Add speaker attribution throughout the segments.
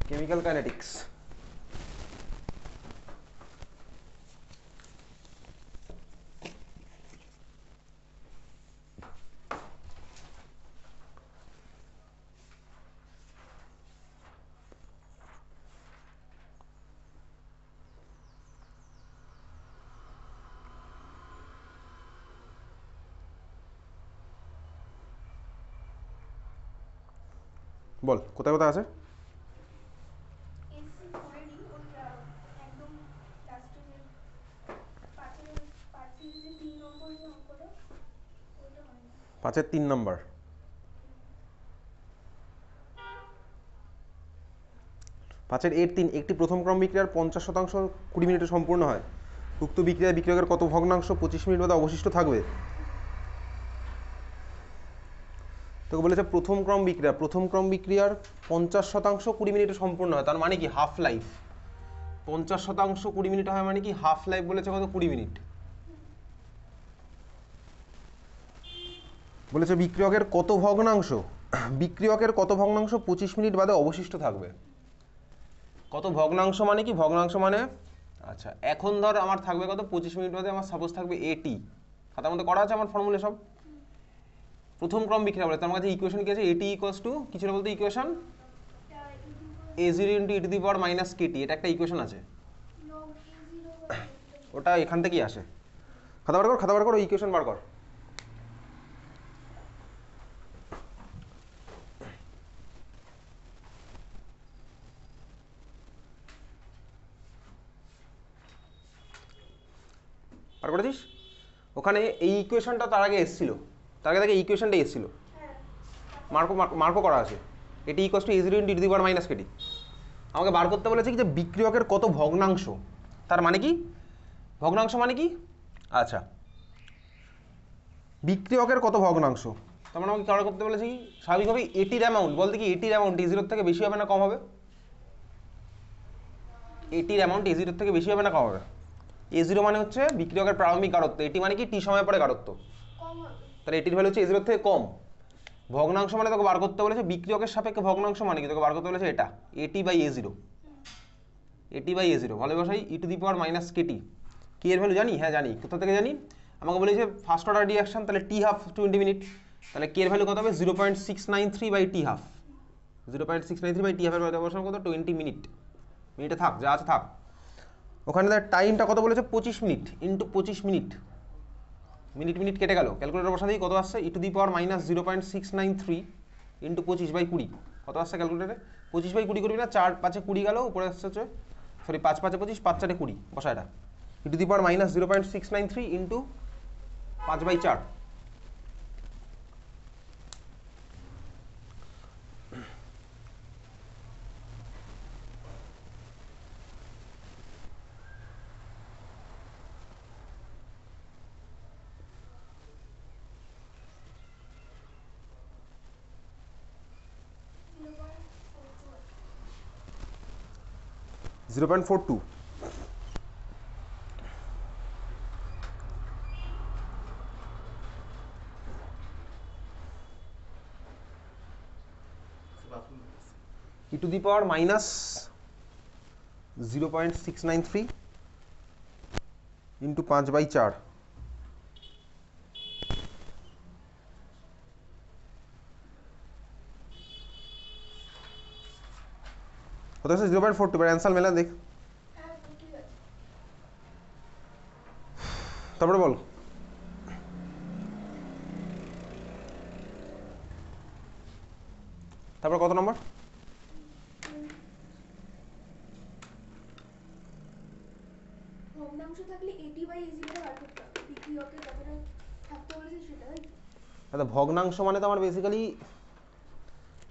Speaker 1: Chemical kinetics. বল কোথায় কোথায় আছে? পাঁচের 3 নম্বর। পাঁচের এর 3, একটি প্রথম ক্রম বিক্রিয়ার 50% 20 মিনিটে সম্পূর্ণ হয়। উক্ত বিক্রিয়ায় বিক্রিয়কের কত ভগ্নাংশ 25 মিনিট বাদে অবশিষ্ট থাকবে? তোকে বলেছে প্রথম ক্রম বিক্রিয়ার 50% 20 মিনিটে সম্পূর্ণ হয়, তার মানে কি হাফ লাইফ। 50% 20 মিনিট হয় মানে কি হাফ লাইফ বলেছে কত? 20 মিনিট। বলেছে বিক্রিয়কের কত ভগ্নাংশ 25 মিনিট বাদে অবশিষ্ট থাকবে। কত ভগ্নাংশ মানে কি? ভগ্নাংশ মানে আচ্ছা এখন ধর আমার থাকবে কত 25 মিনিট বাদে আমার সাপোজ থাকবে এটি, খাতার মধ্যে করা আছে আমার ফর্মুলা সব। প্রথম ক্রম বিক্রিয়া বলে তার মধ্যে ইকুয়েশন কি আছে? এটি ইকুয়ালস টু কিছু না বলতে ইকুয়েশন a0 × e⁻ kt, এটা একটা ইকুয়েশন আছে, ওটা এখান থেকেই আসে। খাতা বার কর ওই ইকুয়েশন বার কর। বার করেছিস? ওখানে এই ইকুয়েশনটা তার আগে এসেছিল, তার আগে থেকে ইকুয়েশনটা এসেছিল, মার্কও করা আছে। এটি equals to a0 × e⁻ kt। আমাকে বার করতে বলেছে কি যে বিক্রিয়কের কত ভগ্নাংশ, তার মানে কি ভগ্নাংশ মানে কি? আচ্ছা বিক্রিয়কের কত ভগ্নাংশ, তার মানে আমাকে বার করতে বলেছে কি স্বাভাবিকভাবেই এটির অ্যামাউন্ট, বলতে কি এটির অ্যামাউন্ট a0 থেকে বেশি হবে না কম হবে? এটির অ্যামাউন্ট a0 থেকে বেশি হবে না কম হবে? a0 মানে হচ্ছে বিক্রিয়কের প্রারম্ভিক গাঢ়ত্ব, এটি মানে কি টি সময় পরে গাঢ়ত্ব, তাহলে এটির ভ্যালু হচ্ছে a0 থেকে কম। ভগ্নাংশ মানে তোকে বার করতে বলেছে বিক্রিয়কের সাপেক্ষে ভগ্নাংশ মানে কি তোকে বার করতে বলেছে এটা AT/A0, AT/A0 ভালো বসাই e⁻ kt। কি এর ভ্যালু জানি? হ্যাঁ জানি। কোথা থেকে জানি? আমাকে বলেছে ফার্স্ট অর্ডার রিঅ্যাকশন, তাহলে টি হাফ 20 মিনিট, তাহলে কে এর ভ্যালু কত হবে? 0.693/t হাফ, 0.693/t হাফের ব্যবহার কত? 20 মিনিট। মিনিটে থাক, যা আছে থাক। ওখানে টাইমটা কত বলেছে? 25 মিনিট ইন্টু 25 মিনিট, মিনিট কেটে গেল, ক্যালকুলেটর বসা দিই কত আসছে? e⁻−0.693 ইন্টু 25/20 কত আসছে ক্যালকুলেটারে? 25/20 করবি না, 4 5 20 গেল, উপরে আসছে সরি 5 5 25, 5 4 20 বসা, এটা e⁻−0.693 ইন্টু 5/4। 0.42। e⁻−0.693 ইন্টু 5/4 কত আছে? 0.42। এবার অ্যান্সার মেলা দেখ, তারপরে বল। তারপর কত নম্বর?
Speaker 2: ভগ্নাংশ থাকলে AT/A0 বার করতে হবে, বিক্রিয়কের কতটা থাকতে বলেছে সেটা, তাই তো?
Speaker 1: আচ্ছা ভগ্নাংশ মানে তো আমার বেসিক্যালি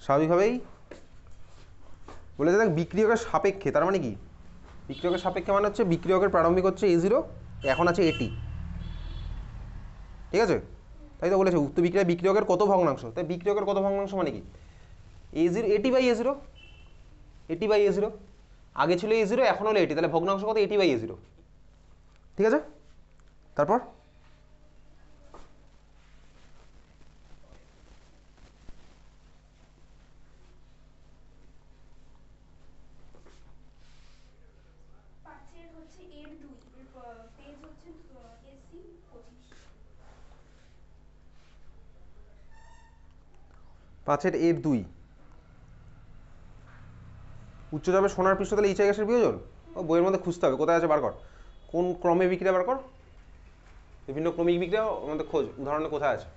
Speaker 1: স্বাভাবিকভাবেই বলেছে দেখ বিক্রিয়কের সাপেক্ষে, তার মানে কি বিক্রিয়কের সাপেক্ষে মানে হচ্ছে বিক্রিয়কের প্রারম্ভিক হচ্ছে a0, এখন আছে এটি, ঠিক আছে? তাই তো বলেছে উক্ত বিক্রিয়ায় বিক্রিয়কের কত ভগ্নাংশ, তাই বিক্রিয়কের কত ভগ্নাংশ মানে কি a0 AT/A0, AT/A0 আগে ছিল a0 এখন হলো এটি, তাহলে ভগ্নাংশ কত? AT/A0, ঠিক আছে? তারপর 5 এর 2 উচ্চচাপে সোনার পৃষ্ঠ তাহলে এইচআই গ্যাসের বিয়োজন। ও বইয়ের মধ্যে খুঁজতে হবে, কোথায় আছে বার কর, কোন ক্রমে বিক্রিয়া বার কর, বিভিন্ন ক্রমিক বিক্রিয়া আমাদের খোঁজ, উদাহরণে কোথায় আছে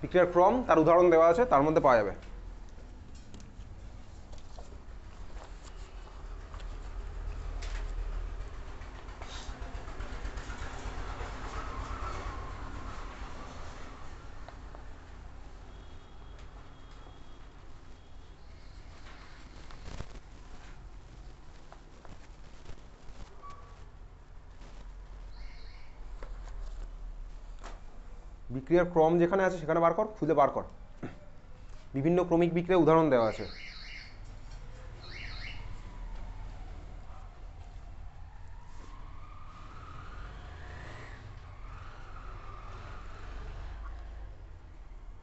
Speaker 1: বিক্রিয়ার ক্রম, তার উদাহরণ দেওয়া আছে, তার মধ্যে পাওয়া যাবে। বিক্রিয়ার ক্রম যেখানে আছে সেখানে বার কর, খুঁজে বার কর, বিভিন্ন ক্রমিক বিক্রিয়ার উদাহরণ দেওয়া আছে।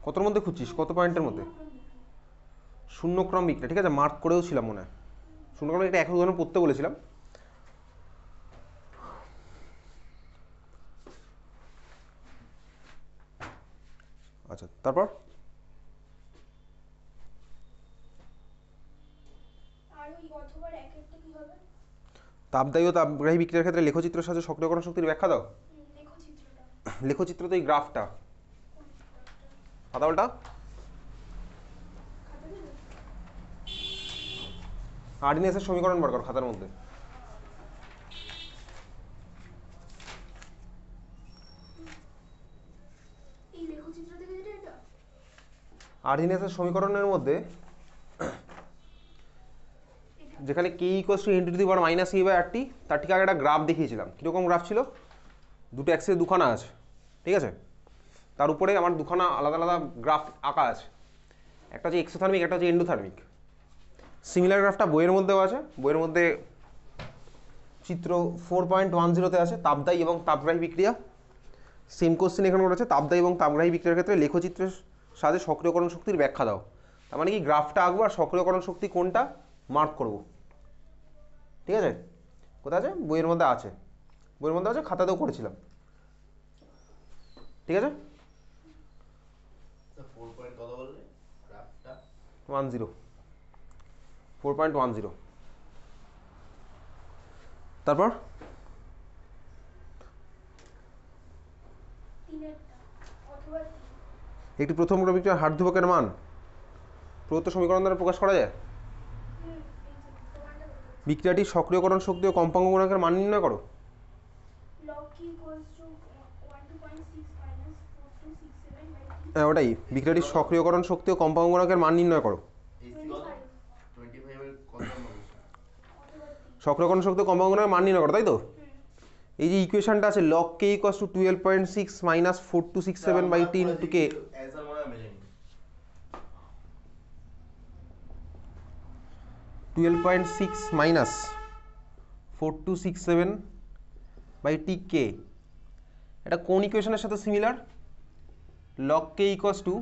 Speaker 1: কতর মধ্যে খুঁজছিস, কত পয়েন্টের মধ্যে? শূন্যক্রম বিক্রিয়া, ঠিক আছে, মার্ক করেও ছিলাম মনে হয়। শূন্যক্রম একটা এক উদাহরণ পড়তে বলেছিলাম। আচ্ছা, তারপর তাপদায়ী ও তাপগ্রাহী বিক্রিয়ার ক্ষেত্রে লেখচিত্রের সাহায্যে সক্রিয়করণ শক্তির ব্যাখ্যা দাও। লেখচিত্র তো এই গ্রাফটা, খাতা উল্টা, আর্ডিনেন্সের সমীকরণ বার কর খাতার মধ্যে। আর্ডিনেন্সের সমীকরণের মধ্যে যেখানে K equals to into to the power minus E by R T, তার ঠিক আগে একটা গ্রাফ দেখিয়েছিলাম। কীরকম গ্রাফ ছিল, দুটো অ্যাক্সিসে দুখানা আছে, ঠিক আছে, তার উপরে আমার দুখানা আলাদা আলাদা গ্রাফ আঁকা আছে, একটা হচ্ছে এক্সোথার্মিক, একটা হচ্ছে এন্ডোথার্মিক। সিমিলার গ্রাফটা বইয়ের মধ্যেও আছে, বইয়ের মধ্যে চিত্র 4.10-তে আছে তাপদায়ী এবং তাপগ্রাহী বিক্রিয়া। সেম কোশ্চেন এখানে করেছে, তাপদায়ী এবং তাপগ্রাহী বিক্রিয়ার ক্ষেত্রে লেখচিত্রের সাথে সক্রিয়করণ শক্তির ব্যাখ্যা দাও। তার মানে কি গ্রাফটা আঁকবো আর সক্রিয়করণ শক্তি কোনটা মার্ক করব, ঠিক আছে, কোথায় আছে, বইয়ের মধ্যে আছে, বইয়ের মধ্যে আছে, খাতাতেও করেছিলাম, ঠিক আছে। 4.10, তারপর একটি প্রথম ক্রমিক বিক্রিয়ার হার ধ্রুবকের মান প্রদত্ত সমীকরণ দ্বারা প্রকাশ করা যায়। বিক্রিয়াটি সক্রিয়করণ শক্তি ও কম্পাঙ্ক গুণাঙ্কের মান নির্ণয় করো। হ্যাঁ ওটাই, বিক্রিয়াটির সক্রিয়করণ শক্তি ও কম্পাঙ্ক গুণাঙ্কের মান নির্ণয় করো। সক্রিয়করণ শক্তি ও কম্পাঙ্ক গুণাঙ্কের মান নির্ণয় করো, তাই তো। এই যে ইকুয়েশনটা আছে log K equals to 12.6 minus 4267 by T into K, 12.6 minus 4267 by T K, এটা কোন ইকুয়েশনের সাথে similar? Log K equals to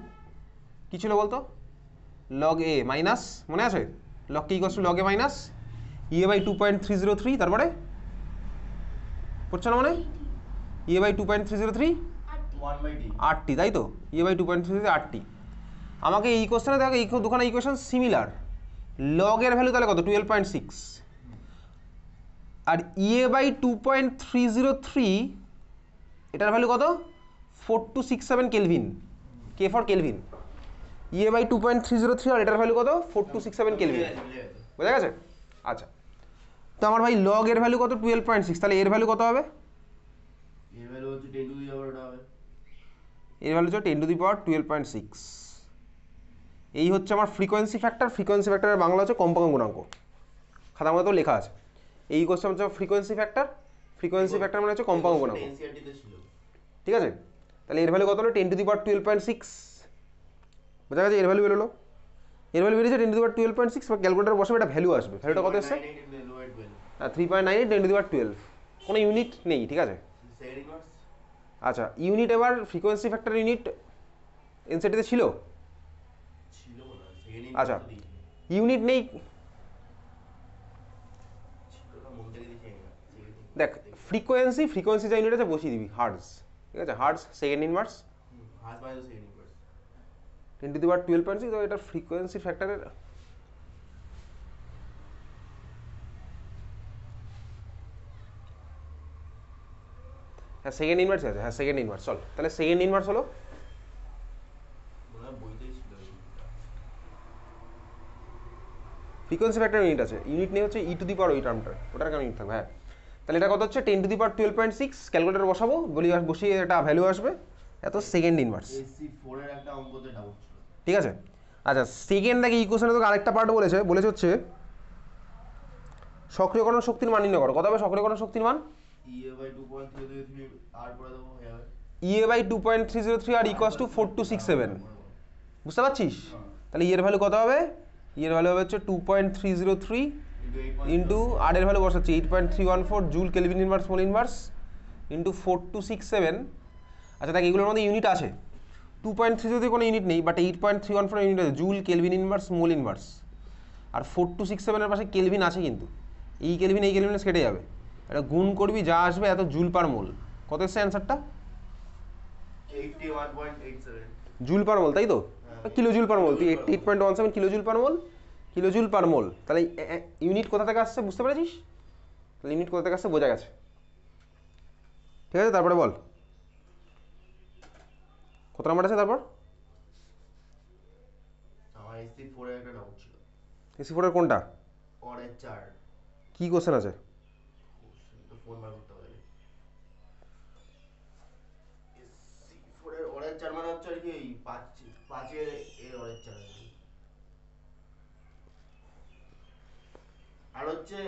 Speaker 1: কি ছিল বলতো, লগ এ মাইনাস, মনে আছে, log K equals to log A minus E A by 2.303, তারপরে পড়ছে না মানে ইএ বাই 2.303 আরটি, তাই তো, ইএ বাই 2.303 আরটি। আমাকে এই কোশ্চেনে দেখো এই দুখানা ইকুয়েশন সিমিলার, লগ এর ভ্যালু তাহলে কত 12.6 আর ইএ বাই 2.303 এটার ভ্যালু কত 4267 kelvin, K for kelvin, E by 2.303 R এটার ভ্যালু কত 4267 কেলভিন, বোঝা গেছে। আচ্ছা, তো আমার ভাই লগ এর ভ্যালু কত 12.6, তাহলে এর ভ্যালু কত হবে,
Speaker 3: এর ভ্যালু হচ্ছে 10 টু দি পাওয়ার হবে,
Speaker 1: এর ভ্যালু হচ্ছে 10 টু দি পাওয়ার 12.6। এই হচ্ছে আমার ফ্রিকোয়েন্সি ফ্যাক্টর, ফ্রিকোয়েন্সি ফ্যাক্টরের বাংলা হচ্ছে কম্পাঙ্ক গুণাঙ্ক, খাতার মধ্যে লেখা আছে। এই কোশ্চেন হচ্ছে ফ্রিকোয়েন্সি ফ্যাক্টর, ফ্রিকোয়েন্সি ফ্যাক্টর মানে হচ্ছে কম্পাঙ্ক গুণাঙ্ক,
Speaker 3: এনসিইআরটি তে ছিল,
Speaker 1: ঠিক আছে। তাহলে এর ভ্যালু কত হলো 10 টু দি পাওয়ার 12.6, বোঝা গেছে, এর ভ্যালু বেরোলো, এর ভ্যালু বেরিয়েছে 10 টু দি পাওয়ার 12.6, বা ক্যালকুলেটার বসে এটা ভ্যালু আসবে, ভ্যালুটা কত এসছে 3.98 10 টু দি পাওয়ার 12, কোনো ইউনিট নেই, ঠিক আছে। আচ্ছা, ইউনিট এবার ফ্রিকোয়েন্সি ফ্যাক্টর ইউনিট এনসিইআরটিতে ছিল, আচ্ছা ইউনিট নেই, দেখ ফ্রিকোয়েন্সি, ফ্রিকোয়েন্সি যা ইউনিট আছে বসিয়ে দিবি হার্টজ, ঠিক আছে, হার্টজ সেকেন্ড ইনভার্স, 10⁻12.6, এটা ফ্রিকোয়েন্সি ফ্যাক্টরের হ্যাঁ সেকেন্ড ইনভার্স আছে, হ্যাঁ সেকেন্ড ইনভার্স। চল তাহলে সেকেন্ড ইনভার্স হলো
Speaker 3: মনে হয় বইতেই ছিল এইটা।
Speaker 1: ফ্রিকোয়েন্সি ফ্যাক্টর ইউনিট আছে, ইউনিট নেই হচ্ছে ই টু দি পাওয়ার ওই টার্মটা, ওটার কেন ইউনিট থাকবে। হ্যাঁ তাহলে এটা কত হচ্ছে 10⁻12.6, ক্যালকুলেটর বসাবো, বসিয়ে এটা ভ্যালু আসবে এত সেকেন্ড ইনভার্স।
Speaker 3: SC4 এর একটা অঙ্কতে ডাউট ছিল।
Speaker 1: ঠিক আছে, আচ্ছা সেকেন্ড দেখি ইকুয়েশনে তোকে আরেকটা পার্ট বলেছে হচ্ছে সক্রিয়করণ শক্তির মান নির্ণয় করো। কত হবে সক্রিয়করণ শক্তির মান?
Speaker 3: EA/2.303 আর করে দেবো হয়ে যাবে।
Speaker 1: EA/2.303 আর ইকুয়ালস টু 4267, বুঝতে পারছিস? তাহলে এর ভ্যালু কত হবে? এর ভ্যালু হবে হচ্ছে 2.303 ইন্টু আর এর ভ্যালু বসাচ্ছি 8.314 joule kelvin inverse mole inverse into 4267। আচ্ছা দেখ এগুলোর মধ্যে ইউনিট আছে, 2.3 কোনো ইউনিট নেই, বাট 8.314 ইউনিট আছে, joule kelvin inverse mole inverse. আর 4267 এর পাশে কেলভিন আছে, কিন্তু এই কেলভিন কেটে যাবে, এটা গুণ করবি যা আসবে এত জুল পার মোল। কত এসছে অ্যান্সারটা?
Speaker 3: 81.87
Speaker 1: জুল পার মোল, তাই তো? কিলো জুল পার মোল, তুই 8.17 কিলো জুল পার মোল, কিলো জুল পার মোল। তাহলে ইউনিট কোথা থেকে আসছে বুঝতে পেরেছিস? তাহলে ইউনিট কোথা থেকে আসছে বোঝা গেছে। ঠিক আছে, তারপরে বল কত নাম্বার আছে তারপর?
Speaker 3: আমার SC4 এর একটা ডাউট ছিল।
Speaker 1: SC4 এর কোনটা?
Speaker 3: পরের 4
Speaker 1: কি কোশ্চেন আছে?
Speaker 3: তো ফোন বার করতে হবে। SC4 এর অরের 4 মানে হচ্ছে আর কি 5 এর অরের 4 আছে। আর হচ্ছে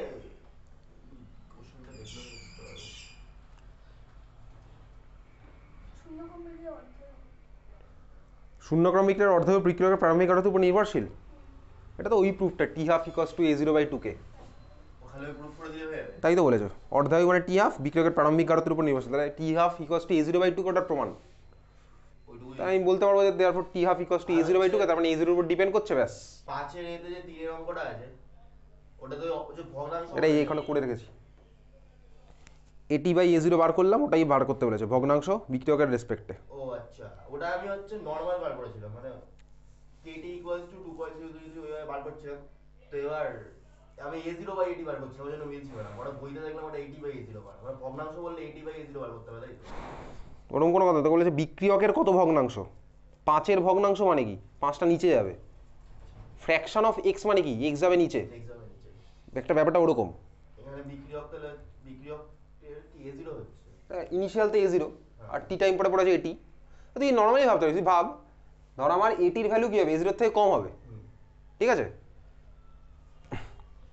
Speaker 3: কোশ্চেনটা দেখলে বুঝতে পারবে।
Speaker 2: শূন্যক্রম বিক্রিয়ার অর্ধেক।
Speaker 1: শূন্যক্রম বিক্রিয়ার অর্ধেক বিক্রিয়কের প্রারম্ভিক আরতের উপর নির্ভরশীল। এটা তো ওই প্রুফটা T12 = A0/2K,
Speaker 3: ওখানে প্রুফ করে দিলে হয়ে যাবে।
Speaker 1: তাই তো বলেছো, অর্ধায়ু মানে T12 বিক্রিয়কের প্রারম্ভিক আরতের উপর নির্ভরশীল, তাহলে T12 = A0/2K ওটার প্রমাণ।
Speaker 3: ওইটুকুই।
Speaker 1: তাই আমি বলতে পারবো যে therefore T12 = A0/2K, তার মানে A0 এর উপর ডিপেন্ড করছে, ব্যাস।
Speaker 3: 5 এর এতে যে 3 এর অঙ্কটা আছে ওটা তো যে ভগ্নাংশ,
Speaker 1: এটাই এখানে করে রেখেছি, AT/A0 বার করলাম, ওটাই বার করতে বলেছে ভগ্নাংশ বিক্রিয়কের রেসপেক্টে।
Speaker 3: ও আচ্ছা, ওটা আমি হচ্ছে নরমাল বার করেছিলাম, মানে KT = 2.033 ওইভাবে বার করছিলাম। তো এবার আমি A0/AT বার করছিলাম, ওই জন্য মিলছিল না। ওটা বইতে দেখলাম ওটা AT/A0 বার, মানে ভগ্নাংশ বললে AT/A0 বার করতে হবে, তাই তো?
Speaker 1: ওরকম কোনো কথা তো বলেছে বিক্রিয়কের কত ভগ্নাংশ, 5-এর ভগ্নাংশ মানে কি 5টা নিচে যাবে, ফ্র্যাকশন অফ x মানে কি x যাবে নিচে,
Speaker 3: এক্সামে নিচে
Speaker 1: একটা ব্যাপারটা ওরকম।
Speaker 3: এখানে বিক্রিয়ক তাহলে বিক্রিয়কের কি A0 হচ্ছে?
Speaker 1: ইনিশিয়াল তো A0 আর টি টাইম পরে পড়েছে AT। তুই নর্মালি ভাবতে পারিস, তুই ভাব ধর আমার AT-র ভ্যালু কি হবে, A0 থেকে কম হবে, ঠিক আছে?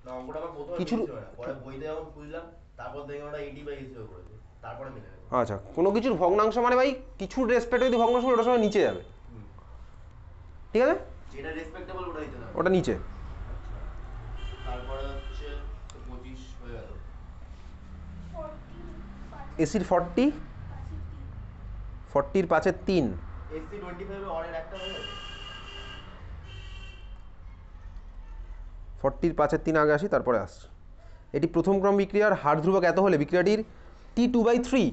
Speaker 3: না অঙ্কটা আমার প্রথমে
Speaker 1: কিছু
Speaker 3: মিলছিল না, পরে বইতে যখন খুঁজলাম তারপর দেখলাম ওটা AT/A0 করেছে, তারপরে মিলে গেল।
Speaker 1: আচ্ছা, কোনো কিছুর ভগ্নাংশ মানে ভাই কিছুর রেসপেক্টে যদি ভগ্নাংশ হয় ওটার সময় নিচে যাবে, ঠিক আছে?
Speaker 3: যেটা রেসপেক্টেবল ওটা দিতে হবে।
Speaker 1: ওটা নিচে।
Speaker 3: আচ্ছা, তারপরে হচ্ছে 25 হয়ে গেল।
Speaker 2: 40
Speaker 1: এসির 40, 40-র 5-এর 3,
Speaker 3: SC25 এর অরের একটা হয়ে গেল।
Speaker 1: 40-র 5-এর 3 আগে আসি তারপরে আসছে। এটি প্রথম ক্রম বিক্রিয়ার হার ধ্রুবক এত হলে বিক্রিয়াটির T2/3,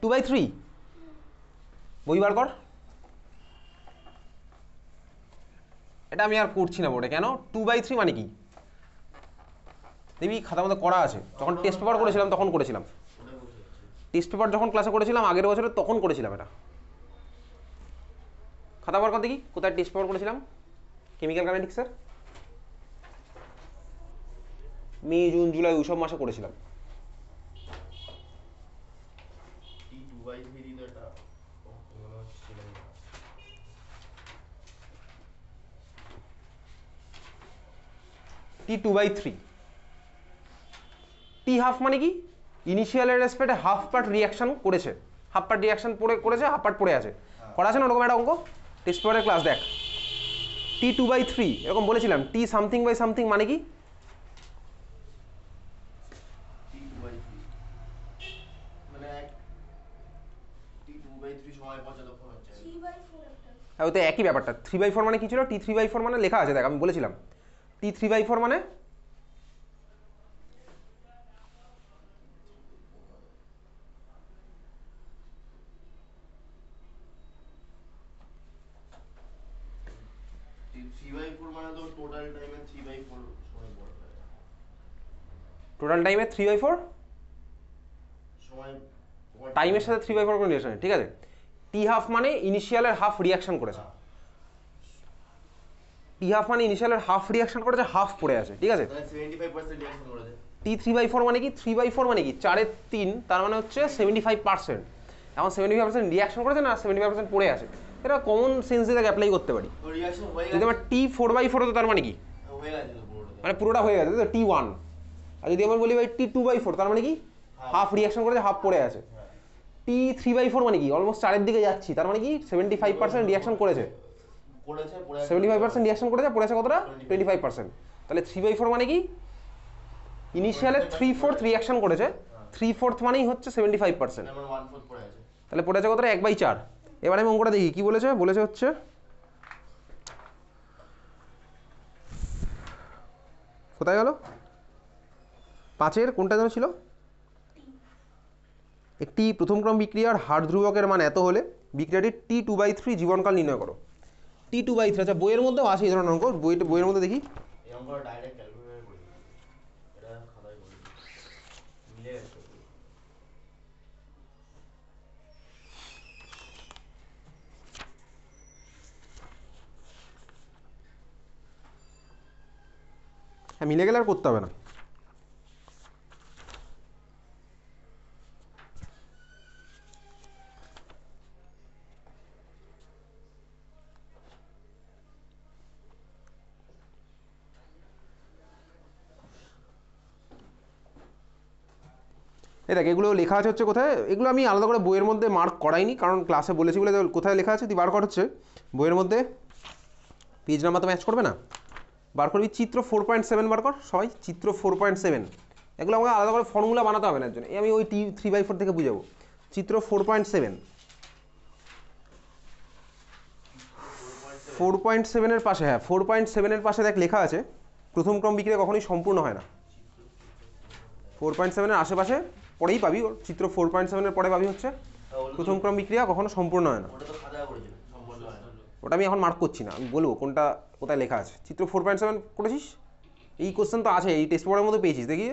Speaker 1: 2/3 বই বার কর। এটা আমি আর করছি না বোর্ডে, কেন 2/3 মানে কি দেখবি খাতার মধ্যে করা আছে, যখন টেস্ট পেপার করেছিলাম তখন করেছিলাম,
Speaker 3: ওটাই বলতে চাচ্ছি।
Speaker 1: টেস্ট পেপার যখন ক্লাসে করেছিলাম আগের বছরে তখন করেছিলাম এটা। খাতা বার কর দেখি কোথায় টেস্ট পেপার করেছিলাম, কেমিক্যাল কাইনেটিক্সের মে জুন জুলাই ওইসব মাসে করেছিলাম।
Speaker 3: T2/3 তো এটা মনে হচ্ছে না।
Speaker 1: T2/3, T12 মানে কি ইনিশিয়ালের রেসপেক্টে হাফ পার্ট রিয়াকশন করেছে, হাফ পার্ট রিয়াকশন করেছে, হাফ পার্ট পড়ে আছে, করা আছে না ওরকম একটা অঙ্ক টেস্ট পেপারের ক্লাস দেখ। T2/3 এরকম বলেছিলাম, T সামথিং বাই সামথিং মানে কি
Speaker 3: T2/3 মানে T2/3 সময় পর যতক্ষণ হচ্ছে
Speaker 2: 3/4 একটা।
Speaker 1: হ্যাঁ, ওতে একই ব্যাপারটা। 3/4 মানে কি ছিল, T3/4 মানে লেখা আছে দেখ, আমি বলেছিলাম T3/4 মানে
Speaker 3: 3/4 মানে তো টোটাল টাইমে 3/4 সময় বড় হয়।
Speaker 1: টোটাল টাইমে 3/4
Speaker 3: সময়
Speaker 1: টাইমের সাথে 3/4 কোনো রিলেশন নেই, ঠিক আছে। টি হাফ মানে ইনিশিয়ালের হাফ রিয়াকশন করেছে, টি হাফ মানে ইনিশিয়ালের হাফ রিয়াকশন করেছে, হাফ পড়ে আছে, ঠিক আছে।
Speaker 3: তাহলে 75% রিঅ্যাকশন করেছে।
Speaker 1: টি 3/4 মানে কি, 3/4 মানে কি 4/3, তার মানে হচ্ছে 75%। এখন 75% রিয়াকশন করেছে না, 75% পড়ে আছে, এটা কমন সেন্স দিয়ে অ্যাপ্লাই করতে পারি।
Speaker 3: তো রিঅ্যাকশন হয়ে
Speaker 1: যদি
Speaker 3: গেছে,
Speaker 1: আমার টি 4/4 হতো তার মানে কি,
Speaker 3: হয়ে গেছে তো পুরোটা।
Speaker 1: মানে পুরোটা হয়ে গেছে তো T1। আর যদি আমরা বলি ভাই টি 2/4 তার মানে কি হাফ রিয়াকশন করেছে, হাফ পড়ে আছে। টি 3/4 মানে কি অলমোস্ট 4 এর দিকে যাচ্ছি, তার মানে কি 75% রিয়াকশন করেছে,
Speaker 3: করেছে পড়ে
Speaker 1: 75% রিয়াকশন করেছে, পড়েছে কতটা 25%। তাহলে 3/4 মানে কি ইনিশিয়ালে 3/4 রিয়াকশন করেছে, 3/4 মানেই হচ্ছে 75%,
Speaker 3: আমার 1/4 পড়ে আছে।
Speaker 1: তাহলে পড়ে আছে কতটা 1/4। এবার আমি অঙ্কটা দেখি কি বলেছে, বলেছে হচ্ছে কোথায় গেল 5-এর কোনটা যেন ছিল, একটি প্রথম ক্রম বিক্রিয়ার হার ধ্রুবকের মান এত হলে বিক্রিয়াটির T2/3 জীবনকাল নির্ণয় করো। T2/3 আচ্ছা বইয়ের মধ্যেও আছে এই ধরনের অঙ্ক, বইয়ের মধ্যে দেখি।
Speaker 3: এই অঙ্কটা ডাইরেক্ট ক্যালকুলেটরে করি, এটা খাতায় করি, মিলে গেছে।
Speaker 1: হ্যাঁ মিলে গেলে আর করতে হবে না। এই দেখ এগুলো লেখা আছে হচ্ছে কোথায়, এগুলো আমি আলাদা করে বইয়ের মধ্যে মার্ক করাইনি কারণ ক্লাসে বলেছি বলে, কোথায় লেখা আছে তুই বার কর, হচ্ছে বইয়ের মধ্যে পেজ নাম্বার তো ম্যাচ করবে না, বার করবি চিত্র 4.7 বার কর সবাই, চিত্র 4.7। এগুলো আমাকে আলাদা করে ফর্মুলা বানাতে হবে না, এর জন্য আমি ওই টি 3/4 থেকে বুঝাবো। চিত্র 4.7, 4.7 এর পাশে, হ্যাঁ 4.7 এর পাশে দেখ লেখা আছে প্রথম ক্রম বিক্রিয়া কখনোই সম্পূর্ণ হয় না। 4.7 এর আশেপাশে পরেই পাবি, চিত্র 4.7 এর পরে পাবি হচ্ছে প্রথম ক্রম বিক্রিয়া কখনো সম্পূর্ণ হয় না।
Speaker 3: ওটা তো খাতায় করেছিল, সম্পূর্ণ হয় না।
Speaker 1: ওটা আমি এখন মার্ক করছি না, আমি বলবো কোনটা কোথায় লেখা আছে। চিত্র 4.7 করেছিস, এই কোশ্চেন তো আছে, এই টেস্ট পেপারের মধ্যে পেয়েছিস, দেখি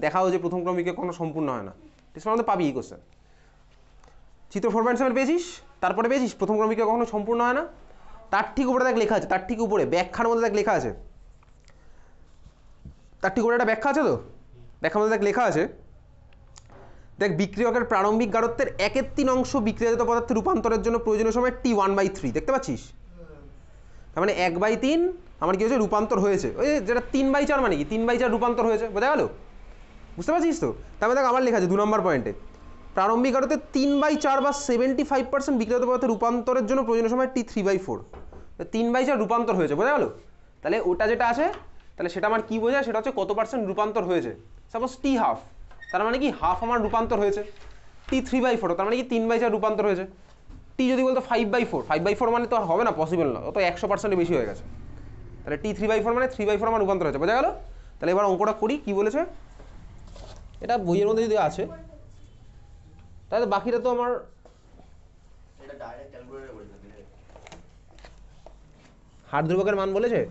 Speaker 1: দেখা হচ্ছে প্রথম ক্রম বিক্রিয়া কখনো সম্পূর্ণ হয় না, টেস্ট পেপারের মধ্যে পাবি এই কোশ্চেন। চিত্র 4.7 পেয়েছিস, তারপরে পেয়েছিস প্রথম ক্রম বিক্রিয়া কখনো সম্পূর্ণ হয় না, তার ঠিক উপরে দেখ লেখা আছে, তার ঠিক উপরে ব্যাখ্যার মধ্যে দেখ লেখা আছে, তার ঠিক উপরে একটা ব্যাখ্যা আছে, তো ব্যাখ্যার মধ্যে দেখ লেখা আছে, দেখ বিক্রিয়কের প্রারম্ভিক গাঢ়ত্বের 1/3 অংশ বিক্রিয়াজাত পদার্থে রূপান্তরের জন্য প্রয়োজনীয় সময় T1/3 দেখতে পাচ্ছিস, তার মানে 1/3 আমার কি হয়েছে রূপান্তর হয়েছে, ওই যেটা 3/4 মানে কি 3/4 রূপান্তর হয়েছে, বোঝা গেল, বুঝতে পারছিস তো। তারপরে দেখ আবার লেখা আছে 2 নম্বর পয়েন্টে, প্রারম্ভিক গাঢ়ত্বের 3/4 বা 75% বিক্রিয়াজাত পদার্থে রূপান্তরের জন্য প্রয়োজনীয় সময় T3/4, 3/4 রূপান্তর হয়েছে, বোঝা গেল। তাহলে ওটা যেটা আছে তাহলে সেটা আমার কি বোঝায়, সেটা হচ্ছে কত পার্সেন্ট রূপান্তর হয়েছে। সাপোজ টি হাফ, তার মানে কি হাফ আমার রূপান্তর হয়েছে। T3/4 তার মানে কি 3/4 রূপান্তর হয়েছে। টি যদি বলতো 5/4, 5/4 মানে তো আর হবে না, পসিবল না, অত 100% বেশি হয়ে গেছে। তাহলে T3/4 মানে 3/4 আমার রূপান্তর হয়েছে, বোঝা গেল। তাহলে এবার অঙ্কটা করি, কি বলেছে, এটা বইয়ের মধ্যে যদি আছে তাহলে বাকিটা তো আমার
Speaker 3: এটা ডাইরেক্ট ক্যালকুলেটরে করি না, দিলে
Speaker 1: হার ধ্রুবকের মান বলেছে।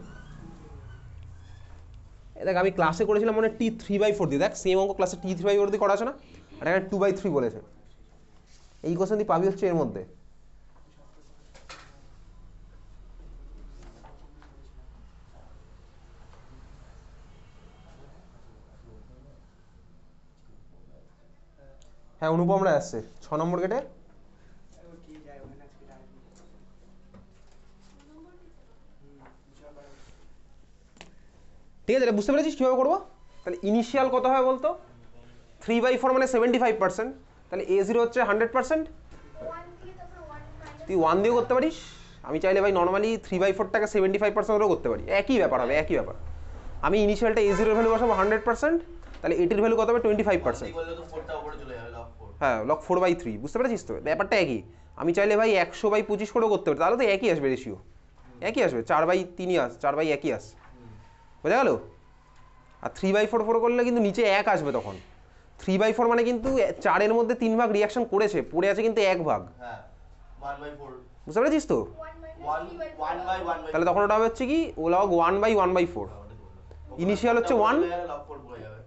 Speaker 1: দেখ আমি ক্লাসে করেছিলাম মানে T3/4 দিয়ে, দেখ সেম অঙ্ক ক্লাসে T3/4 দিয়ে করা আছে না, আর এখানে 2/3 বলেছে। এই কোশ্চেন তুই পাবি হচ্ছে এর মধ্যে। হ্যাঁ অনুপম রায় আসছে 6 নম্বর গেটে। ঠিক আছে, এটা বুঝতে পেরেছিস কীভাবে করবো। তাহলে ইনিশিয়াল কত হয় বলতো, 3/4 মানে 75%, তাহলে A0 হচ্ছে 100%,
Speaker 2: 1 দিয়ে তারপর 1 মাইনাস
Speaker 1: তুই 1 দিয়েও করতে পারিস। আমি চাইলে ভাই নর্মালি 3/4টাকে 75%ও করতে পারি, একই ব্যাপার হবে, একই ব্যাপার। আমি ইনিশিয়ালটা A0 এর ভ্যালু বসাবো 100%, তাহলে এটির ভ্যালু কত হবে 25%।
Speaker 3: বললে তো 4টা উপরে চলে যাবে, লক 4।
Speaker 1: হ্যাঁ লক 4/3, বুঝতে পেরেছিস তো, ব্যাপারটা একই। আমি চাইলে ভাই 100/25 করেও করতে পারি, তাহলে তো একই আসবে রেশিও, একই আসবে, 4/3 আস, 4/1 আস, বোঝা গেল। আর 3/4 করলে কিন্তু নিচে 1 আসবে তখন। 3/4 মানে কিন্তু 4-এর মধ্যে 3 ভাগ রিয়াকশন করেছে, পড়ে আছে কিন্তু 1 ভাগ,
Speaker 3: হ্যাঁ 1/4,
Speaker 1: বুঝতে পেরেছিস তো।
Speaker 2: 1 মাইনাস
Speaker 3: 1/1/1
Speaker 1: তাহলে তখন ওটা হবে হচ্ছে কি ও লগ 1/1/4 ইনিশিয়াল হচ্ছে 1
Speaker 3: লগ 4 পড়ে যাবে।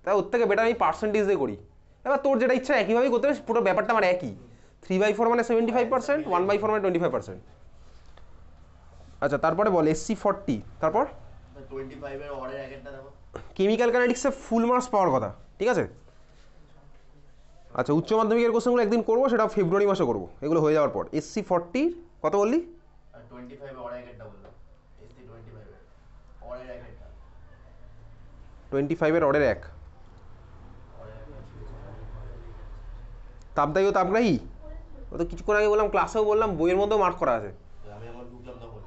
Speaker 1: তাই ওর থেকে বেটার আমি পার্সেন্টেজ দিয়ে করি। এবার তোর যেটা ইচ্ছা একইভাবেই করতে হবে, পুরো ব্যাপারটা আমার একই। 3/4 মানে 75%, 1/4 মানে 25%। আচ্ছা তারপরে বল SC40, তারপর
Speaker 3: 25 এর অর্ডার একটা দেখো।
Speaker 1: কেমিক্যাল কাইনেটিক্সে ফুল মার্কস পাওয়ার কথা, ঠিক আছে। আচ্ছা উচ্চ মাধ্যমিকের কোশ্চেনগুলো একদিন করবো, সেটা ফেব্রুয়ারি মাসে করবো, এগুলো হয়ে যাওয়ার পর। SC40 কত বললি?
Speaker 3: আর 25 এর অর্ডার একটা বললাম। SC25 এর অর্ডার একটা।
Speaker 1: 25 এর অর্ডার 1 তাপদায়ী ও তাপগ্রাহী, ও তো কিছুক্ষণ আগে বললাম, ক্লাসেও বললাম, বইয়ের মধ্যেও মার্ক করা আছে,
Speaker 3: আমি আমার ঢুকলাম তখন।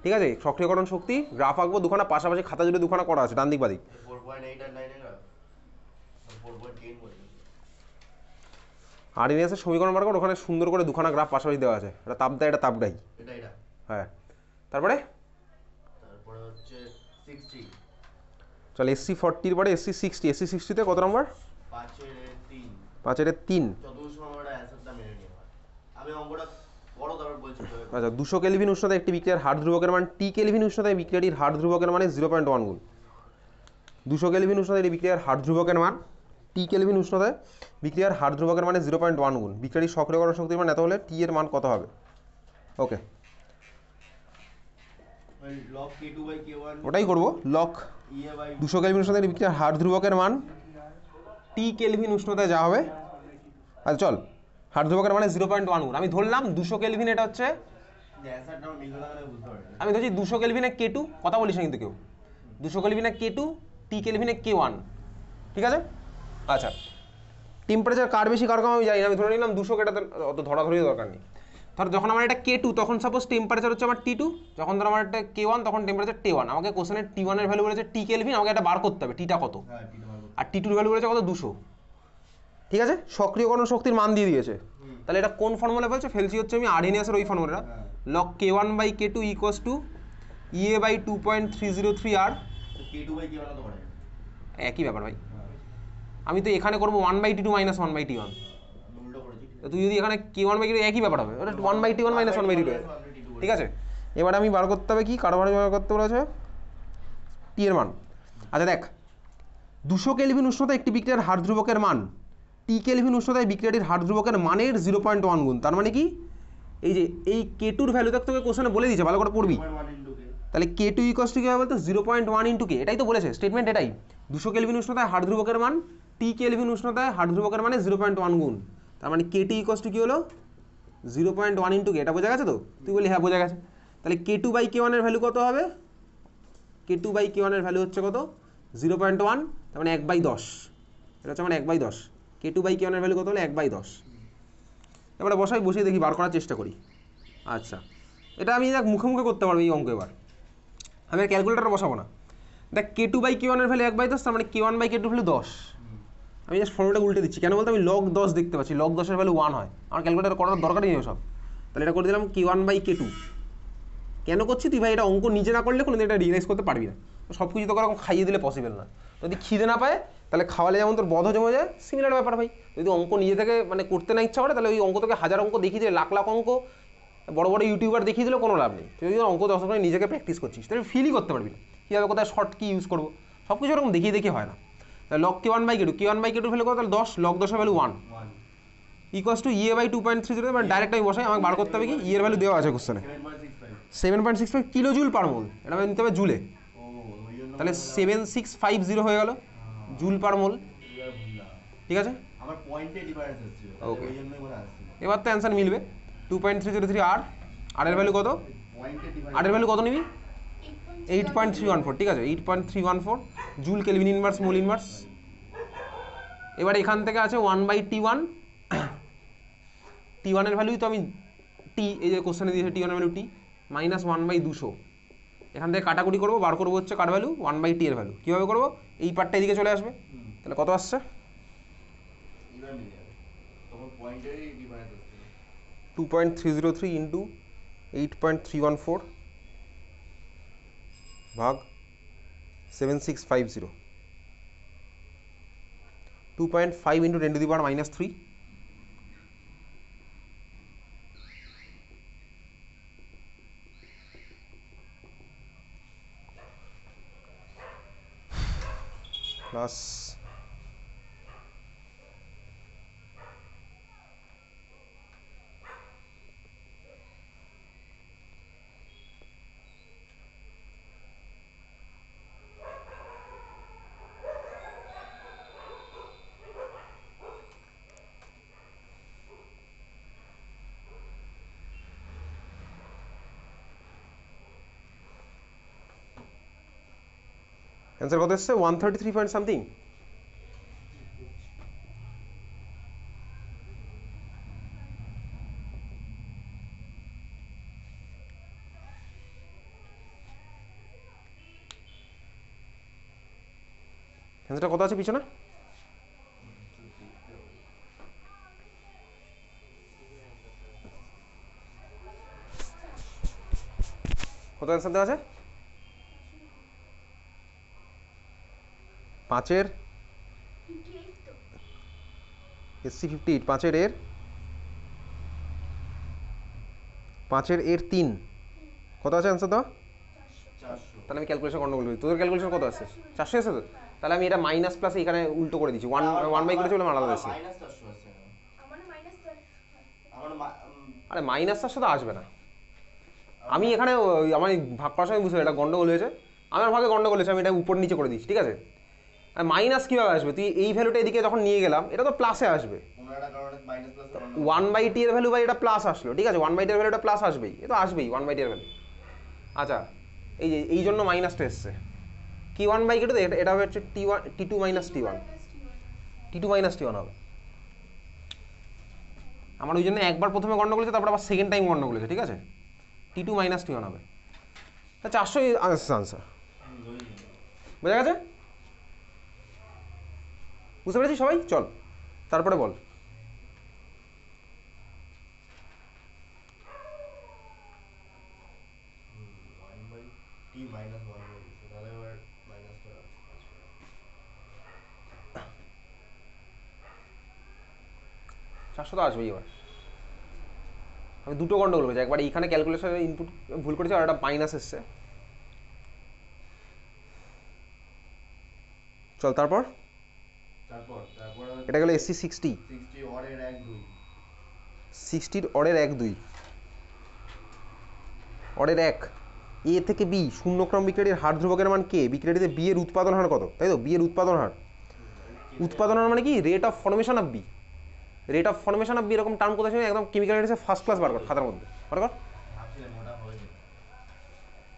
Speaker 1: ঠিক আছে। সক্রিয়করণ শক্তি গ্রাফ আঁকবো দুখানা, পাশাপাশি খাতা জুড়ে দুখানা করা আছে ডান দিক বাদিক।
Speaker 3: 4.8 আর 9 এর 4.10 বলছি।
Speaker 1: আরএনএস এর সমীকরণ বার কর, ওখানে সুন্দর করে দুখানা গ্রাফ পাশাপাশি দেওয়া আছে, এটা তাপদায়ী, এটা তাপগ্রাহী।
Speaker 3: এটা
Speaker 1: হ্যাঁ তারপরে
Speaker 3: হচ্ছে 60
Speaker 1: চল SC40 পরে SC60। SC60তে কত নম্বর?
Speaker 3: 5 এর 3।
Speaker 1: 5 এর 3।
Speaker 3: যতদূর সময় আমরা অ্যান্সারটা মেনে নিই। আমি অঙ্কটা বড় তারপর বলছি।
Speaker 1: আচ্ছা 200 কেলভিন উষ্ণতায় একটি বিক্রিয়ার হার ধ্রুবকের মান T কেলভিন উষ্ণতায় বিক্রিয়াটির হার ধ্রুবকের মানে 0.1 গুণ। 200 কেলভিন উষ্ণতায় এই বিক্রিয়ার হার ধ্রুবকের মান T কেলভিন উষ্ণতায় বিক্রিয়ার হার ধ্রুবকের মানে 0.1 গুণ। বিক্রিয়াটির সক্রিয়করণ শক্তির মান এত হলে T এর মান কত হবে? ওকে
Speaker 3: লগ K2/K1
Speaker 1: ওটাই করবো। লগ 200 কেলভিন উষ্ণতায় বিক্রিয়ার হার ধ্রুবকের মান T কেলভিন উষ্ণতায় যা হবে। আচ্ছা চল, হার ধ্রুবকের মানে 0.1 গুণ। আমি ধরলাম 200 কেলভিন, এটা হচ্ছে আমি ধরছি 200 কেলভিনে K2, কথা বলিস না কিন্তু কেউ। 200 কেলভিনে K2, T কেলভিনে K1, ঠিক আছে। আচ্ছা টেম্পারেচার কার বেশি কার কম আমি জানি না, আমি ধরে নিলাম 200, কেটাতে অত ধরাধরির দরকার নেই। ধর যখন আমার এটা K2 তখন সাপোজ টেম্পারেচার হচ্ছে আমার T2, যখন ধর আমার এটা K1 তখন টেম্পারেচার T1। আমাকে কোশ্চেনের T1 এর ভ্যালু বলেছে T কেলভিন, আমাকে এটা বার করতে হবে টিটা কত, আর T2 এর ভ্যালু বলেছে কত 200, ঠিক আছে। সক্রিয়করণ শক্তির মান দিয়ে দিয়েছে, তাহলে এটা কোন ফর্মুলা বলছে? ফেলছি হচ্ছে আমি আরএনএস এর ওই ফর্মুলাটা, log K1/K2 equals to EA/2.303 R
Speaker 3: K2/K1 তো করে
Speaker 1: একই ব্যাপার ভাই। আমি তো এখানে করবো 1/T2 মাইনাস 1/T1,
Speaker 3: উল্টো করেছি।
Speaker 1: তুই যদি এখানে K1/K2 একই ব্যাপার হবে, ওটা 1/T1 মাইনাস 1/T2, ঠিক আছে। এবার আমি বার করতে হবে কি, কার মান বার করতে বলেছে? টি এর মান। আচ্ছা দেখ 200 কেলভিন উষ্ণতায় একটি বিক্রিয়ার হার ধ্রুবকের মান T কেলভিন উষ্ণতায় বিক্রিয়াটির হার ধ্রুবকের মানের 0.1 গুণ। তার মানে কি, এই যে এই K2 এর ভ্যালু দেখ তোকে কোশ্চেনে বলে দিয়েছে, ভালো করে পড়বি। তাহলে K2 ইকুয়ালস টু কি হবে বলতে 0.1 ইন্টু K, এটাই তো বলেছে স্টেটমেন্ট, এটাই। 200 কেলভিন উষ্ণতায় হার ধ্রুবকের মান T কেলভিন উষ্ণতায় হার ধ্রুবকের মানে 0.1 গুণ। তার মানে KT ইকুয়ালস টু কি হলো 0.1 ইন্টু K, এটা বোঝা গেছে তো? তুই বলি হ্যাঁ বোঝা গেছে। তাহলে K2/K1 এর ভ্যালু কত হবে? K2/K1 এর ভ্যালু হচ্ছে কত? 0.1, তার মানে 1/10, এটা হচ্ছে মানে 1/10। K2/K1 এর ভ্যালু কত হলো? 1/10। এবারে বসিয়ে দেখি, বার করার চেষ্টা করি। আচ্ছা এটা আমি দেখ মুখে মুখে করতে পারবো এই অঙ্ক। এবার আমি আর ক্যালকুলেটার বসাবো না। দেখ K2/K1 এর ভ্যালু 1/10, তার মানে K1/K2 ভ্যালু 10। আমি জাস্ট ফর্মুলাটা উল্টে দিচ্ছি, কেন বলতে আমি log 10 দেখতে পাচ্ছি, log 10 এর ভ্যালু 1 হয়, আমার ক্যালকুলেটার করার দরকারই নেই সব। তাহলে এটা করে দিলাম K1/K2। কেন করছি তুই ভাই, এটা অঙ্ক নিজে না করলে কোনোদিন এটা রিয়েলাইজ করতে পারবি না। সব কিছু তোকে এরকম খাইয়ে দিলে পসিবল না। যদি খিদে না পায় তাহলে খাওয়ালে যেমন তোর বধ জমে যায়, সিমিলার ব্যাপার ভাই। যদি অঙ্ক নিজে থেকে মানে করতে না ইচ্ছা করে, তাহলে ওই অঙ্ক তোকে হাজার অঙ্ক দেখিয়ে দিলে, লাখ লাখ অঙ্ক বড় বড় ইউটিউবার দেখিয়ে দিলেও কোনো লাভ নেই। তুই যদি অঙ্ক 10 মিনিট নিজেকে প্র্যাকটিস করছিস, তাহলে ফিলই করতে পারবি না কীভাবে কোথায় শর্ট কি ইউজ করবো, সব কিছু এরকম দেখিয়ে হয় না। তাহলে log K1/K2, K1/K2 ভ্যালু কত? তাহলে 10, log 10 এর ভ্যালু 1 ইকুয়ালস টু EA/2.30, মানে ডাইরেক্ট আমি বসাই, আমাকে বার করতে হবে কি, E এর ভ্যালু দেওয়া আছে কোশ্চেনে 7.65 কিলো জুল পার মোল, এটা আমি নিতে হবে জুলে। তাহলে 7650 হয়ে গেল জুল পার মোল, ঠিক আছে।
Speaker 3: আমার পয়েন্টে ডিফারেন্স হচ্ছে,
Speaker 1: ওকে
Speaker 3: ওই জন্যই মনে আসছে।
Speaker 1: এবার তো অ্যান্সার মিলবে। 2.303 আর এর ভ্যালু কত?
Speaker 3: পয়েন্টে
Speaker 1: আর এর ভ্যালু কত নিবি?
Speaker 2: 8.314
Speaker 1: 8.314, ঠিক আছে 8.314 joule kelvin inverse mole inverse. এবার এখান থেকে আছে 1/T1, T1 এর ভ্যালুই তো আমি টি, এই যে কোশ্চেনে দিয়েছে T1 এর ভ্যালু টি মাইনাস 1/200। এখান থেকে কাটাকুটি করবো, বার করবো হচ্ছে কার ভ্যালু 1/T এর ভ্যালু। কীভাবে করবো? এই পার্টটা এদিকে চলে আসবে, তাহলে কত আসছে?
Speaker 3: এবার মিলে যাবে, তখন পয়েন্টেরই ডিফারেন্স হচ্ছে
Speaker 1: 2.303 ইন্টু 8.314 ভাগ 7650, 2.5 ইন্টু 10⁻³ প্লাস অ্যান্সার কত এসছে 133 পয়েন্ট সামথিং। অ্যান্সারটা কত আছে পিছনে? কত অ্যান্সার দেওয়া আছে? 5-এর
Speaker 2: 58 তো
Speaker 1: SC 58, 5-এর এর 5-এর এর 3 কত আছে অ্যান্সার দাও?
Speaker 2: 400
Speaker 1: তাহলে আমি ক্যালকুলেশন গন্ডগোল করি। তোদের ক্যালকুলেশন কত আছে? 400 আছে তো? তাহলে আমি এটা মাইনাস প্লাস এখানে উল্টো করে দিচ্ছি, 1/1 করেছি বলে আমার আলাদা আছে।
Speaker 3: মাইনাস 400 আসছে কেন?
Speaker 2: আমার মাইনাস 4
Speaker 3: আমার
Speaker 1: আরে মাইনাস 400 তো আসবে না। আমি এখানে আমার ভাগ করার সময় বুঝতে এটা গন্ডগোল হয়েছে, আমার ভাগে গন্ডগোল হয়েছে, আমি এটা উপর নিচে করে দিচ্ছি, ঠিক আছে? আর মাইনাস কীভাবে আসবে? তুই এই ভ্যালুটা এদিকে যখন নিয়ে গেলাম এটা তো প্লাসে আসবে, 1/t এর ভ্যালু বাই এটা প্লাস আসলো, ঠিক আছে? 1/t এর ভ্যালুটা প্লাস আসবেই, এ তো আসবেই 1/t এর ভ্যালু। আচ্ছা এই যে এই জন্য মাইনাসটা এসছে, কি 1/k তো এটা হবে হচ্ছে t2 minus t1, t2 minus t1 হবে। আমার ওই জন্য একবার প্রথমে গন্ডগোল হয়েছে, তারপর আবার সেকেন্ড টাইম গন্ডগোল হয়েছে, ঠিক আছে? t2 মাইনাস t1 হবে। তা 400 আনসার, বোঝা গেছে? বুঝতে পেরেছি সবাই? চল তারপরে বল।
Speaker 3: t মাইনাস 1 হয়ে গেছে, তাহলে এবার মাইনাসটা আসবে।
Speaker 1: 400 তো আসবেই। এবার আমি দুটো গন্ডগোল করেছি, একবার এইখানে ক্যালকুলেশনের ইনপুট ভুল করেছি আর একটা মাইনাস এসছে। চল তারপর এটা গেল SC 60,
Speaker 3: 60 অরের 1 2
Speaker 1: 60 অরের 1 2 অরের 1 এ থেকে বি শূন্যক্রম বিক্রিয়াটির হার ধ্রুবকের মান কে, বিক্রিয়াটিতে বি এর উৎপাদন হার কত, তাই তো? বি এর উৎপাদন হার, উৎপাদন হার মানে কি? Rate of formation of B, rate of formation of B এরকম টার্ম কোথায় ছিল? একদম কেমিক্যাল ফার্স্ট ক্লাস বার কর খাতার মধ্যে, বার কর।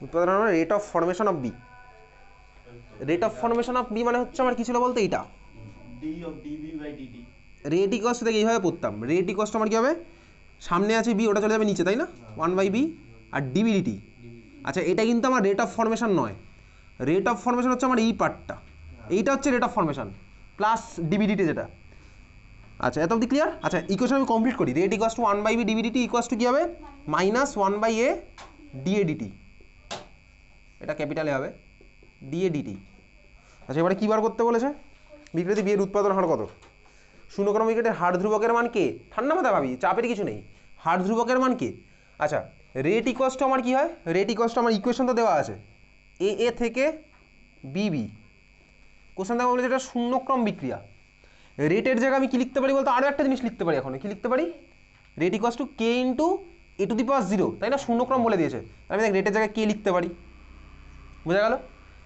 Speaker 1: উৎপাদন হার মানে rate of formation of B, rate of formation of B মানে হচ্ছে আমার কি ছিল বলতে? এইটা
Speaker 3: d of dv by dt।
Speaker 1: Rate equals থেকে এইভাবে পড়তাম, রেট ইকোয়াসটা আমার কি হবে? সামনে আছে বি, ওটা চলে যাবে নিচে, তাই না? 1/b আর ডিবিডিটি। আচ্ছা এটা কিন্তু আমার রেট অফ ফর্মেশন নয়, রেট অফ ফর্মেশন হচ্ছে আমার এই পার্টটা, এইটা হচ্ছে রেট অফ ফর্মেশন প্লাস ডিবিডিটি যেটা। আচ্ছা এত অবধি ক্লিয়ার? আচ্ছা ইকুয়েশন আমি কমপ্লিট করি। Rate equals to 1/b d b d t equals to কী হবে? মাইনাস 1/a ডিএডিটি, এটা ক্যাপিটালে হবে ডিএডিটি। আচ্ছা এবারে কী বার করতে বলেছে? বিক্রিয়াতে বিয়ের উৎপাদন হার কত? শূন্যক্রম বিক্রিয়াটির হার ধ্রুবকের মান কে? ঠান্ডা মাথায় ভাবি, চাপের কিছু নেই, হার ধ্রুবকের মান কে? আচ্ছা রেট ইকোয়াস টু আমার কী হয়? রেট ইকোয়াস টু আমার ইকুয়েশন তো দেওয়া আছে, এ থেকে বিবি। কোশ্চেন দেখা বলেছে এটা শূন্যক্রম বিক্রিয়া, রেটের জায়গায় আমি কি লিখতে পারি বলতো? আরও একটা জিনিস লিখতে পারি, এখন কি লিখতে পারি? Rate equals to K into A to the power 0, তাই না? শূন্যক্রম বলে দিয়েছে, আমি দেখ রেটের জায়গায় কে লিখতে পারি, বোঝা গেল?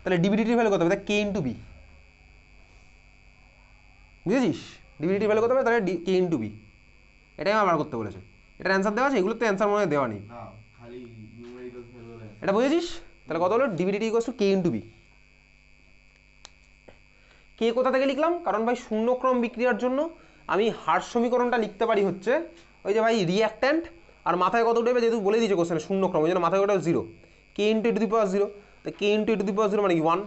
Speaker 1: তাহলে ডিবিডিটির ভ্যালু কত হবে? দেখ কে ইন্টু বি, বুঝেছিস? ডিবিডিটির ভ্যালু কত হবে? তাহলে কে ইন্টু বি, এটাই আমার বার করতে বলেছে। এটার অ্যান্সার দেওয়া আছে, এগুলোতে অ্যান্সার মনে হয় দেওয়া নেই,
Speaker 3: না খালি নিউমেরিক্যালস ফেল হলে
Speaker 1: এটা বুঝেছিস? তাহলে কত হলো? D b d t equals to K into B. K কোথা থেকে লিখলাম? কারণ ভাই শূন্যক্রম বিক্রিয়ার জন্য আমি হার সমীকরণটা লিখতে পারি হচ্ছে ওই যে ভাই রিঅ্যাক্ট্যান্ট আর মাথায় কত উঠবে, যেহেতু বলে দিয়েছে কোশ্চেনে শূন্যক্রম, ওই জন্য মাথায় ওটা 0, কে into A to the power 0, তো কে into A to the power 0 মানে কি 1,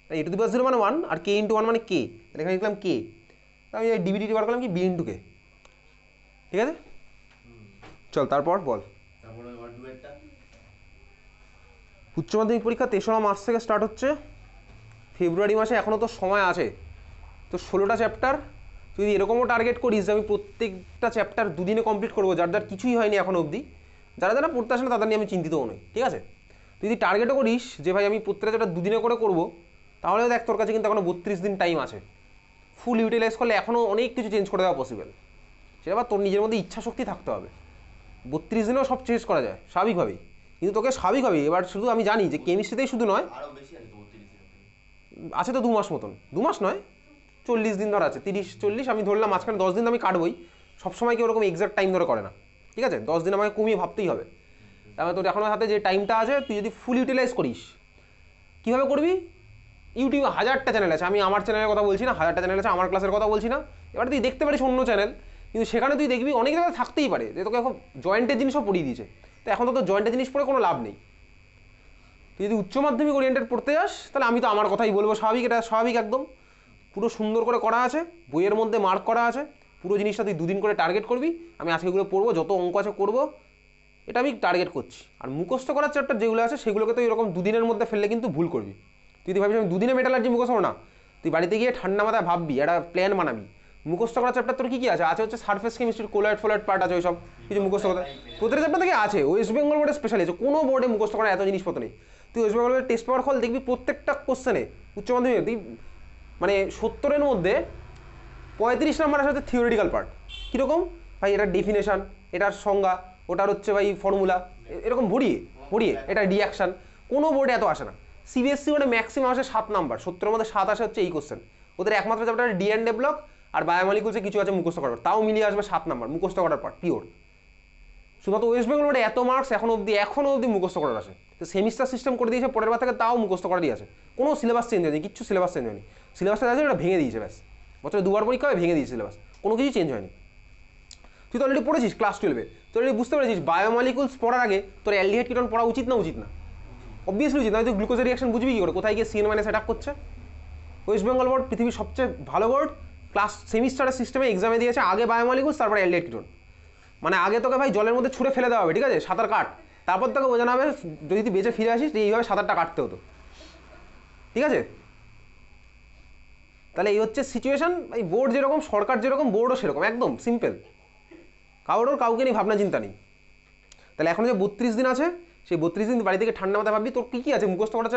Speaker 1: তাই এ টু দি পাওয়ার 0 মানে 1 আর কে ইন্টু 1 মানে কে, তাহলে এখানে লিখলাম কে, আমি ডিবিডিটি বার করলাম কি বি ইন্টু কে, ঠিক আছে? চল তারপর বল।
Speaker 3: তারপরে এবার ডুয়েটটা
Speaker 1: উচ্চ মাধ্যমিক পরীক্ষা 3রা মার্চ থেকে স্টার্ট হচ্ছে, ফেব্রুয়ারি মাসে এখনও তো সময় আছে, তো 16টা চ্যাপ্টার তুই এরকমও টার্গেট করিস যে আমি প্রত্যেকটা চ্যাপ্টার দুদিনে কমপ্লিট করবো, যার যার কিছুই হয়নি এখনো অবধি, যারা যারা পড়তে আসে না তাদের নিয়ে আমি চিন্তিতও নই, ঠিক আছে? তুই যদি টার্গেটও করিস যে ভাই আমি প্রত্যেকটা চ্যাপ্টার দুদিনে করে করবো, তাহলে দেখ তোর কাছে কিন্তু এখনো 32 দিন টাইম আছে। ফুল ইউটিলাইজ করলে এখনও অনেক কিছু চেঞ্জ করে দেওয়া পসিবল। সেটা আবার তোর নিজের মধ্যে ইচ্ছা শক্তি থাকতে হবে। 32 দিনেও সব চেঞ্জ করা যায় স্বাভাবিকভাবেই, কিন্তু তোকে স্বাভাবিকভাবেই এবার শুধু আমি জানি যে কেমিস্ট্রিতেই শুধু নয়,
Speaker 3: আরো বেশি আছে তো 32 দিন।
Speaker 1: আছে তো 2 মাস মতন, 2 মাস নয় 40 দিন ধর আছে, 30-40 আমি ধরলাম, মাঝখানে 10 দিন আমি কাটবই। সবসময় কেউ ওরকম এক্সাক্ট টাইম ধরে করে না, ঠিক আছে? 10 দিন আমাকে কমিয়ে ভাবতেই হবে। তারপরে তোর এখনো হাতে যে টাইমটা আছে তুই যদি ফুল ইউটিলাইজ করিস, কীভাবে করবি? ইউটিউবে 1000টা চ্যানেল আছে, আমি আমার চ্যানেলের কথা বলছি না, 1000টা চ্যানেল আছে, আমার ক্লাসের কথা বলছি না। এবার তুই দেখতে পারিস অন্য চ্যানেল, কিন্তু সেখানে তুই দেখবি অনেক জায়গায় থাকতেই পারে যে তোকে এখন জয়েন্টের জিনিসও পড়িয়ে দিয়েছে। তো এখন তো তোর জয়েন্টের জিনিস পড়ে কোনো লাভ নেই। তুই যদি উচ্চ মাধ্যমিক ওরিয়েন্টেড পড়তে যাস তাহলে আমি তো আমার কথাই বলবো, স্বাভাবিক, এটা স্বাভাবিক একদম। পুরো সুন্দর করে করা আছে, বইয়ের মধ্যে মার্ক করা আছে, পুরো জিনিসটা তুই 2 দিন করে টার্গেট করবি। আমি আজকেগুলো পড়বো, যত অঙ্ক আছে করবো, এটা আমি টার্গেট করছি। আর মুখস্থ করার চ্যাপ্টার যেগুলো আছে সেগুলোকে তো এরকম 2 দিনের মধ্যে ফেললে কিন্তু ভুল করবি। তুই যদি ভাবিস আমি 2 দিনে মেটালার্জি মুখস্থ না, তুই বাড়িতে গিয়ে ঠান্ডা মাথায় ভাববি, একটা প্ল্যান বানাবি। মুখস্থ করার চ্যাপ্টার তোর কী কী আছে? আছে হচ্ছে সারফেস কেমিস্ট্রির কোলয়েড ফোলয়েড পার্ট আছে, ওইসব কিছু মুখস্থ কথা প্রতিটা চ্যাপ্টার থেকে আছে। ওয়েস্ট বেঙ্গল বোর্ডে স্পেশালি আছে, কোনো বোর্ডে মুখস্থ করার এত জিনিসপত্র নেই। তুই ওয়েস্ট বেঙ্গলের টেস্ট পেপার খোল, দেখবি প্রত্যেকটা কোশ্চেনে উচ্চ মাধ্যমিক তুই মানে 70-এর মধ্যে 35 নাম্বার আসে থিওরিটিক্যাল পার্ট। কীরকম ভাই? এটার ডেফিনেশন, এটার সংজ্ঞা, ওটার হচ্ছে ভাই ফর্মুলা, এরকম ভরিয়ে ভরিয়ে এটা রিয়াকশান। কোনো বোর্ডে এত আসে না। সিবিএসসি বোর্ডে ম্যাক্সিমাম আসে 7 নাম্বার, 70-এর মধ্যে 7 আসে হচ্ছে এই কোশ্চেন। ওদের একমাত্র চ্যাপ্টার ডি&ডে ব্লক আর বায়োমলিকুলসে কিছু আছে মুখস্থ করার, তাও মিলিয়ে আসবে 7 নাম্বার মুখস্থ করার পার্ট পিওর। শুধুমাত্র ওয়েস্ট বেঙ্গল বোর্ডে এত মার্কস এখনও অবধি মুখস্থ করার আসে। তো সেমিস্টার সিস্টেম করে দিয়েছে পরের বার থেকে, তাও মুখস্থ করারই আছে। কোনো সিলেবাস চেঞ্জ হয়নি, কিচ্ছু সিলেবাস চেঞ্জ হয়নি। সিলেবাসটা আছে ওটা ভেঙে দিয়েছে ব্যাস, বছরে 2বার পরীক্ষা হয়, ভেঙে দিয়েছে সিলেবাস, কোনো কিছু চেঞ্জ হয়নি। তুই তো অলরেডি পড়েছিস ক্লাস 12-এ, তুই অলরেডি বুঝতে পেরেছিস বায়োমলিকুলস পড়ার আগে তোর অ্যালডিহাইড কিটোন পড়া উচিত না উচিত না? অবভিয়াসলি উচিত। নয় তুই গ্লুকোজের রিয়াকশন বুঝবি কী করে? কোথায় গিয়ে CN- অ্যাটাক করছে? ওয়েস্ট বেঙ্গল বোর্ড পৃথিবীর সবচেয়ে ভালো বোর্ড, ক্লাস সেমিস্টারের সিস্টেমে এক্সামে দিয়েছে আগে বায়োমলিকুলস তারপর অ্যালডিহাইড কিটোন। মানে আগে তোকে ভাই জলের মধ্যে ছুঁড়ে ফেলে দেওয়া হবে, ঠিক আছে? সাঁতার কাট, তারপর তোকে বোঝানো হবে যদি তুই বেঁচে ফিরে আসিস এইভাবে সাঁতারটা কাটতে হতো, ঠিক আছে? তাহলে এই হচ্ছে সিচুয়েশন। এই বোর্ড যেরকম, সরকার যেরকম, বোর্ডও সেরকম, একদম সিম্পল। কাউকে নিয়ে ভাবনা চিন্তা নেই। তাহলে এখন যে 32 দিন আছে, সেই 32 দিন বাড়ি থেকে ঠান্ডা মাথায় ভাববি তোর কী কী আছে মুখস্থ করা